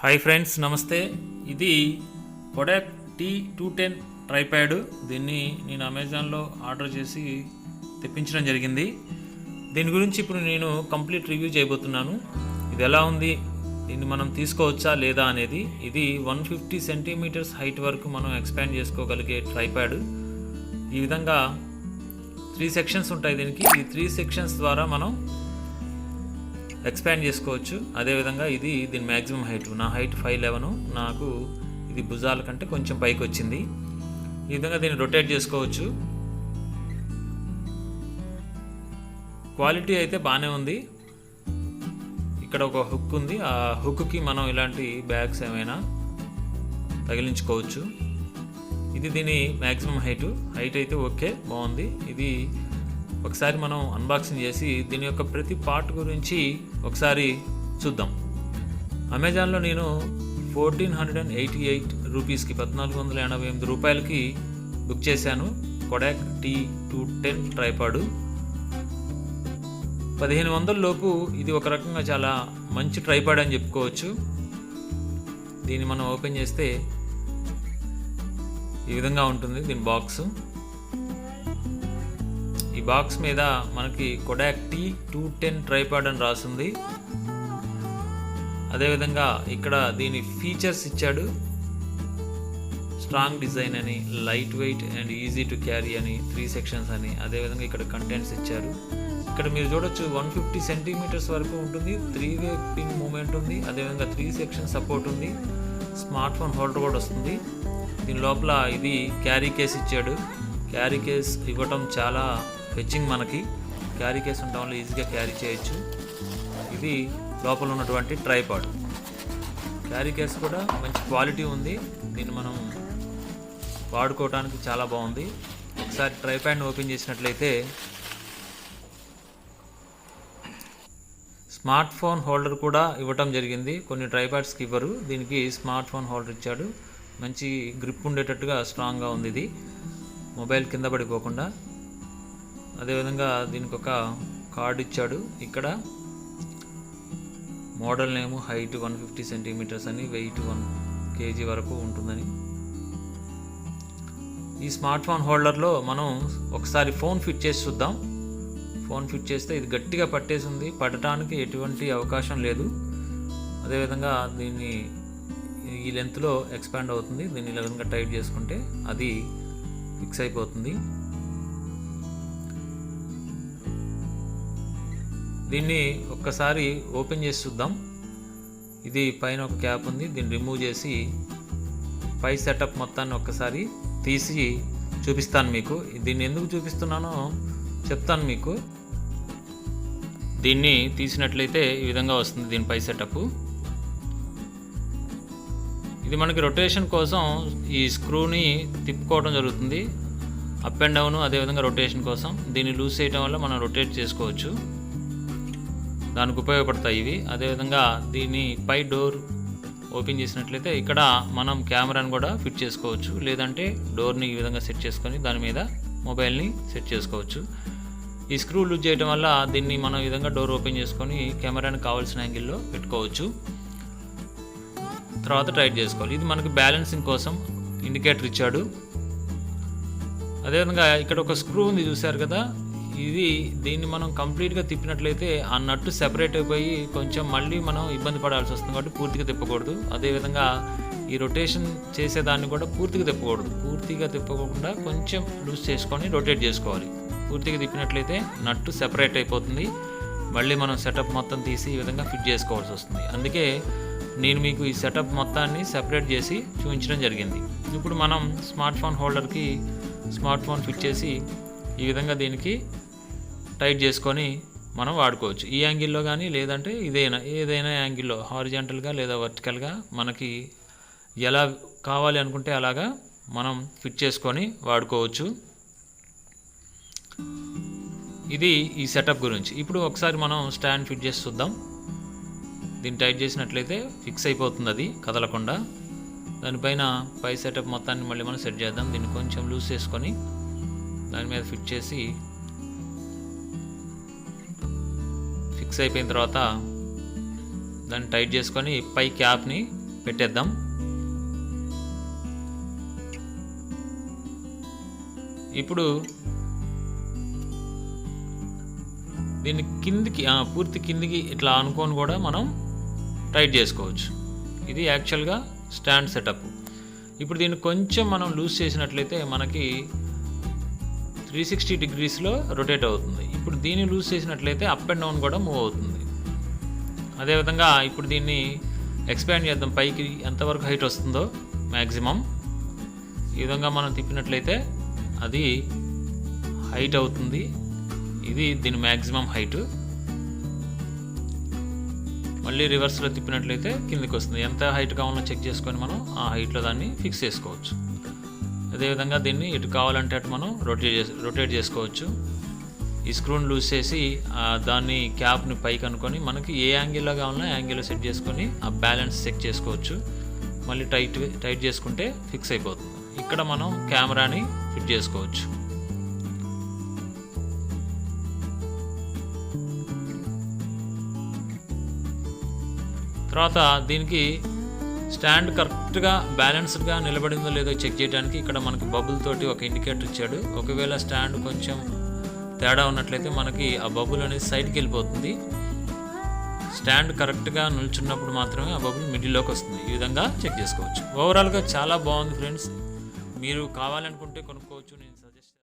Hi friends, నమస్తే. ఇది Kodak T210 tripod. దీన్ని నేను అమెజాన్లో ఆర్డర్ చేసి తెప్పించడం జరిగింది. దీని గురించి ఇప్పుడు నేను కంప్లీట్ రివ్యూ చేయబోతున్నాను. ఇది ఎలా ఉంది, దీన్ని మనం తీసుకోవచ్చా లేదా అనేది. ఇది 150 సెంటీమీటర్స్ హైట్ వరకు మనం ఎక్స్పాండ్ చేసుకోగలిగే ట్రైప్యాడ్. ఈ విధంగా 3 సెక్షన్స్ ఉంటాయి దీనికి. ఈ 3 సెక్షన్స్ ద్వారా మనం ఎక్స్పాండ్ చేసుకోవచ్చు. అదేవిధంగా ఇది దీని మ్యాక్సిమం హైట్, నా హైట్ 5'11", నాకు ఇది భుజాల కంటే కొంచెం పైకి వచ్చింది. ఈ విధంగా దీన్ని రొటేట్ చేసుకోవచ్చు. క్వాలిటీ అయితే బాగానే ఉంది. ఇక్కడ ఒక హుక్ ఉంది, ఆ హుక్కి మనం ఇలాంటి బ్యాగ్స్ ఏమైనా తగిలించుకోవచ్చు. ఇది దీని మ్యాక్సిమం హైట్ అయితే ఓకే, బాగుంది. ఇది ఒకసారి మనం అన్బాక్సింగ్ చేసి దీని యొక్క ప్రతి పార్ట్ గురించి ఒకసారి చూద్దాం. అమెజాన్లో నేను 1488 రూపీస్కి, 1488 రూపాయలకి బుక్ చేశాను కొడాక్ T210 ట్రైపాడ్. 1500 లోపు ఇది ఒక రకంగా చాలా మంచి ట్రైపాడ్ అని చెప్పుకోవచ్చు. దీన్ని మనం ఓపెన్ చేస్తే ఈ విధంగా ఉంటుంది దీని బాక్స్. ఈ బాక్స్ మీద మనకి కొడాక్ T210 ట్రైపాడ్ అని రాసింది. అదేవిధంగా ఇక్కడ దీని ఫీచర్స్ ఇచ్చాడు. స్ట్రాంగ్ డిజైన్ అని, light weight and easy to carry అని, 3 సెక్షన్స్ అని, అదేవిధంగా ఇక్కడ కంటెంట్స్ ఇచ్చారు. ఇక్కడ మీరు చూడొచ్చు 150 సెంటీమీటర్స్ వరకు ఉంటుంది. 3-వే పిన్ మూమెంట్ ఉంది. అదేవిధంగా 3 సెక్షన్ సపోర్ట్ ఉంది. స్మార్ట్ ఫోన్ హోల్డర్ కూడా వస్తుంది. దీని లోపల ఇది క్యారీ కేస్ ఇచ్చాడు. క్యారీ కేస్ ఇవ్వటం చాలా ఫెచ్చింగ్. మనకి క్యారీ కేస్ ఉండడం వల్ల ఈజీగా క్యారీ చేయొచ్చు. ఇది లోపల ఉన్నటువంటి ట్రైపాడ్. క్యారీ కేస్ కూడా మంచి క్వాలిటీ ఉంది. దీన్ని మనం వాడుకోవడానికి చాలా బాగుంది. ఒకసారి ట్రైపాడ్ని ఓపెన్ చేసినట్లయితే స్మార్ట్ ఫోన్ హోల్డర్ కూడా ఇవ్వటం జరిగింది. కొన్ని ట్రైపాడ్స్కి ఇవ్వరు, దీనికి స్మార్ట్ ఫోన్ హోల్డర్ ఇచ్చాడు. మంచి గ్రిప్ ఉండేటట్టుగా స్ట్రాంగ్గా ఉంది. ఇది మొబైల్ కింద పడిపోకుండా. అదేవిధంగా దీనికి ఒక కార్డ్ ఇచ్చాడు. ఇక్కడ మోడల్ నేము, హైట్ 150 సెంటీమీటర్స్ అని, వెయిట్ 1 kg వరకు ఉంటుందని. ఈ స్మార్ట్ ఫోన్ హోల్డర్లో మనం ఒకసారి ఫోన్ ఫిట్ చేసి చూద్దాం. ఫోన్ ఫిట్ చేస్తే ఇది గట్టిగా పట్టేసి ఉంది, పట్టడానికి ఎటువంటి అవకాశం లేదు. అదేవిధంగా దీన్ని ఈ లెంత్లో ఎక్స్పాండ్ అవుతుంది. దీన్ని ఈ విధంగా టైట్ చేసుకుంటే అది ఫిక్స్ అయిపోతుంది. దీన్ని ఒక్కసారి ఓపెన్ చేసి చూద్దాం. ఇది పైన ఒక క్యాప్ ఉంది, దీన్ని రిమూవ్ చేసి పై సెటప్ మొత్తాన్ని ఒక్కసారి తీసి చూపిస్తాను మీకు. దీన్ని ఎందుకు చూపిస్తున్నానో చెప్తాను మీకు. దీన్ని తీసినట్లయితే ఈ విధంగా వస్తుంది దీని పై సెటప్. ఇది మనకి రొటేషన్ కోసం ఈ స్క్రూని తిప్పుకోవడం జరుగుతుంది, అప్ అండ్ డౌన్. అదేవిధంగా రొటేషన్ కోసం దీన్ని లూజ్ చేయడం వల్ల మనం రొటేట్ చేసుకోవచ్చు, దానికి ఉపయోగపడతాయి ఇవి. అదేవిధంగా దీన్ని పై డోర్ ఓపెన్ చేసినట్లయితే ఇక్కడ మనం కెమెరాని కూడా ఫిట్ చేసుకోవచ్చు, లేదంటే డోర్ని ఈ విధంగా సెట్ చేసుకొని దాని మీద మొబైల్ని సెట్ చేసుకోవచ్చు. ఈ స్క్రూ లూజ్ చేయడం వల్ల దీన్ని మనం ఈ విధంగా డోర్ ఓపెన్ చేసుకొని కెమెరాని కావాల్సిన యాంగిల్లో పెట్టుకోవచ్చు. తర్వాత టైట్ చేసుకోవాలి. ఇది మనకి బ్యాలెన్సింగ్ కోసం ఇండికేటర్ ఇచ్చాడు. అదేవిధంగా ఇక్కడ ఒక స్క్రూ ఉంది, చూసారు కదా. దీన్ని మనం కంప్లీట్గా తిప్పినట్లయితే ఆ నట్టు సెపరేట్ అయిపోయి కొంచెం మళ్ళీ మనం ఇబ్బంది పడాల్సి వస్తుంది, కాబట్టి పూర్తిగా తిప్పకూడదు. అదేవిధంగా ఈ రొటేషన్ చేసేదాన్ని కూడా పూర్తిగా తిప్పకూడదు. పూర్తిగా తిప్పకుండా కొంచెం లూజ్ చేసుకొని రొటేట్ చేసుకోవాలి. పూర్తిగా తిప్పినట్లయితే నట్టు సెపరేట్ అయిపోతుంది, మళ్ళీ మనం సెటప్ మొత్తం తీసి ఈ విధంగా ఫిట్ చేసుకోవాల్సి వస్తుంది. అందుకే నేను మీకు ఈ సెటప్ మొత్తాన్ని సెపరేట్ చేసి చూపించడం జరిగింది. ఇప్పుడు మనం స్మార్ట్ ఫోన్ హోల్డర్కి స్మార్ట్ ఫోన్ ఫిట్ చేసి ఈ విధంగా దీనికి టైట్ చేసుకొని మనం వాడుకోవచ్చు. ఈ యాంగిల్లో కానీ, లేదంటే ఏదైనా యాంగిల్లో, హారిజాంటల్గా లేదా వర్టికల్గా మనకి ఎలా కావాలి అనుకుంటే అలాగా మనం ఫిట్ చేసుకొని వాడుకోవచ్చు. ఇది ఈ సెటప్ గురించి. ఇప్పుడు ఒకసారి మనం స్టాండ్ ఫిట్ చేసి చూద్దాం. దీన్ని టైట్ చేసినట్లయితే ఫిక్స్ అయిపోతుంది, అది కదలకుండా. దానిపైన పై సెటప్ మొత్తాన్ని మళ్ళీ మనం సెట్ చేద్దాం. దీన్ని కొంచెం లూజ్ చేసుకొని దాని మీద ఫిట్ చేసి ఫిక్స్ అయిపోయిన తర్వాత దాన్ని టైట్ చేసుకొని పై క్యాప్ని పెట్టేద్దాం. ఇప్పుడు దీన్ని కిందికి పూర్తి కిందికి ఇట్లా అనుకొని కూడా మనం టైట్ చేసుకోవచ్చు. ఇది యాక్చువల్గా స్టాండ్ సెటప్. ఇప్పుడు దీన్ని కొంచెం మనం లూజ్ చేసినట్లయితే మనకి 360 డిగ్రీస్లో రొటేట్ అవుతుంది. ఇప్పుడు దీన్ని లూజ్ చేసినట్లయితే అప్ అండ్ డౌన్ కూడా మూవ్ అవుతుంది. అదేవిధంగా ఇప్పుడు దీన్ని ఎక్స్పాండ్ చేద్దాం, పైకి ఎంతవరకు హైట్ వస్తుందో మ్యాక్సిమం. ఈ విధంగా మనం తిప్పినట్లయితే అది హైట్ అవుతుంది. ఇది దీని మ్యాక్సిమం హైట్. మళ్ళీ రివర్స్లో తిప్పినట్లయితే కిందికి వస్తుంది. ఎంత హైట్ కావాలో చెక్ చేసుకొని మనం ఆ హైట్లో దాన్ని ఫిక్స్ చేసుకోవచ్చు. అదేవిధంగా దీన్ని ఇటు కావాలంటే అటు మనం రొటేట్ చేసుకోవచ్చు. ఈ స్క్రూని లూజ్ చేసి దాన్ని క్యాప్ని పైకి అనుకొని మనకి ఏ యాంగిల్లో కావాలన్నా యాంగిల్లో సెట్ చేసుకొని ఆ బ్యాలెన్స్ చెక్ చేసుకోవచ్చు. మళ్ళీ టైట్ చేసుకుంటే ఫిక్స్ అయిపోతుంది. ఇక్కడ మనం కెమెరాని ఫిట్ చేసుకోవచ్చు. తర్వాత దీనికి స్టాండ్ కరెక్ట్గా బ్యాలెన్స్డ్గా నిలబడిందో లేదో చెక్ చేయడానికి ఇక్కడ మనకి బబుల్ తోటి ఒక ఇండికేటర్ ఇచ్చాడు. ఒకవేళ స్టాండ్ కొంచెం తేడా ఉన్నట్లయితే మనకి ఆ బబుల్ అనేది సైడ్కి వెళ్ళిపోతుంది. స్టాండ్ కరెక్ట్గా నిల్చున్నప్పుడు మాత్రమే ఆ బబుల్ మిడిల్లోకి వస్తుంది. ఈ విధంగా చెక్ చేసుకోవచ్చు. ఓవరాల్గా చాలా బాగుంది ఫ్రెండ్స్. మీరు కావాలనుకుంటే కొనుక్కోవచ్చు.